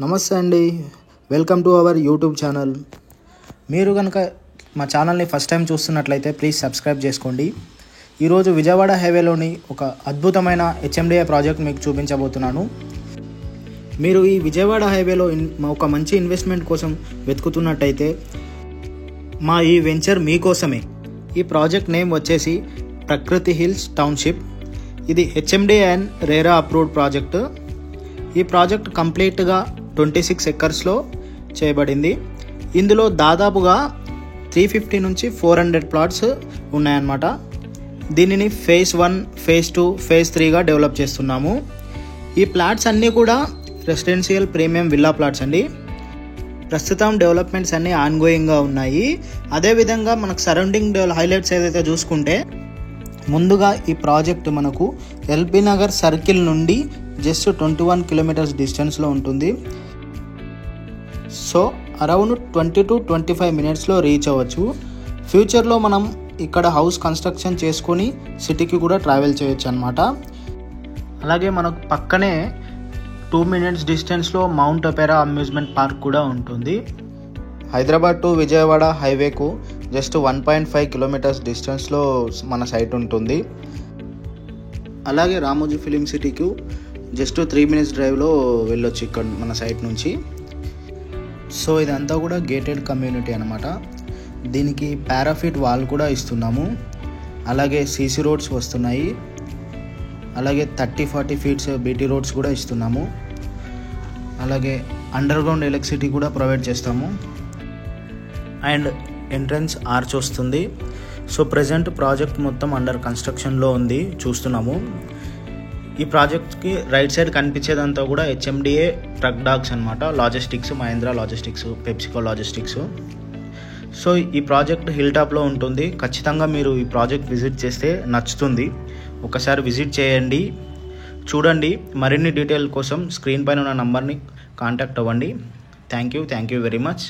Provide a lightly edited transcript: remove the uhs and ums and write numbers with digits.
నమస్తే అండి, welcome to our YouTube channel. మీరు కనుక మా ఛానల్ని ఫస్ట్ టైం చూస్తున్నట్లయితే ప్లీజ్ సబ్స్క్రైబ్ చేసుకోండి. ఈరోజు విజయవాడ హైవేలోని ఒక అద్భుతమైన హెచ్ఎండిఏ ప్రాజెక్ట్ మీకు చూపించబోతున్నాను. మీరు ఈ విజయవాడ హైవేలో ఒక మంచి ఇన్వెస్ట్మెంట్ కోసం వెతుకుతున్నట్టయితే మా ఈ వెంచర్ మీకోసమే. ఈ ప్రాజెక్ట్ నేమ్ వచ్చేసి ప్రకృతి హిల్స్ టౌన్షిప్. ఇది HMDA and RERA approved project. ఈ ప్రాజెక్ట్ కంప్లీట్గా 26 ఎకర్స్లో చేయబడింది. ఇందులో దాదాపుగా 350 నుంచి 400 ప్లాట్స్ ఉన్నాయన్నమాట. దీనిని ఫేజ్ 1, ఫేజ్ 2, ఫేజ్ 3గా డెవలప్ చేస్తున్నాము. ఈ ప్లాట్స్ అన్నీ కూడా రెసిడెన్షియల్ ప్రీమియం విల్లా ప్లాట్స్ అండి. ప్రస్తుతం డెవలప్మెంట్స్ అన్నీ ఆన్గోయింగ్గా ఉన్నాయి. అదేవిధంగా మనకు సరౌండింగ్ హైలైట్స్ ఏదైతే చూసుకుంటే, ముందుగా ఈ ప్రాజెక్ట్ మనకు ఎల్బీ నగర్ సర్కిల్ నుండి జస్ట్ 21 కిలోమీటర్స్ డిస్టెన్స్లో ఉంటుంది. సో అరౌండ్ 20 to 25 మినిట్స్లో రీచ్ అవ్వచ్చు. ఫ్యూచర్లో మనం ఇక్కడ హౌస్ కన్స్ట్రక్షన్ చేసుకొని సిటీకి కూడా ట్రావెల్ చేయొచ్చు అనమాట. అలాగే మనకు పక్కనే 2 మినిట్స్ డిస్టెన్స్లో మౌంట్ ఒపేరా అమ్యూజ్మెంట్ పార్క్ కూడా ఉంటుంది. హైదరాబాద్ టు విజయవాడ హైవేకు జస్ట్ 1.5 కిలోమీటర్స్ డిస్టెన్స్లో మన సైట్ ఉంటుంది. అలాగే రామోజీ ఫిలిం సిటీకి జస్ట్ 3 మినిట్స్ డ్రైవ్లో వెళ్ళొచ్చు ఇక్కడ మన సైట్ నుంచి. సో ఇదంతా కూడా గేటెడ్ కమ్యూనిటీ అనమాట. దీనికి పారాఫిట్ వాల్ కూడా ఇస్తున్నాము. అలాగే సీసీ రోడ్స్ వస్తున్నాయి. అలాగే 30-40 ఫీట్స్ బీటీ రోడ్స్ కూడా ఇస్తున్నాము. అలాగే అండర్ గ్రౌండ్ ఎలక్ట్రిసిటీ కూడా ప్రొవైడ్ చేస్తాము. అండ్ ఎంట్రన్స్ ఆర్చ్ వస్తుంది. సో ప్రజెంట్ ప్రాజెక్ట్ మొత్తం అండర్ కన్స్ట్రక్షన్లో ఉంది, చూస్తున్నాము. ఈ ప్రాజెక్ట్కి రైట్ సైడ్ కనిపించేదంతా కూడా హెచ్ఎండిఏ ట్రక్ డాక్స్ అనమాట. Logistics, Mahindra logistics, PepsiCo logistics. So ఈ ప్రాజెక్ట్ హిల్ టాప్లో ఉంటుంది. ఖచ్చితంగా మీరు ఈ ప్రాజెక్ట్ విజిట్ చేస్తే నచ్చుతుంది. ఒకసారి విజిట్ చేయండి, చూడండి. మరిన్ని డీటెయిల్ కోసం స్క్రీన్ పైన ఉన్న నంబర్ని కాంటాక్ట్ అవ్వండి. Thank you very much.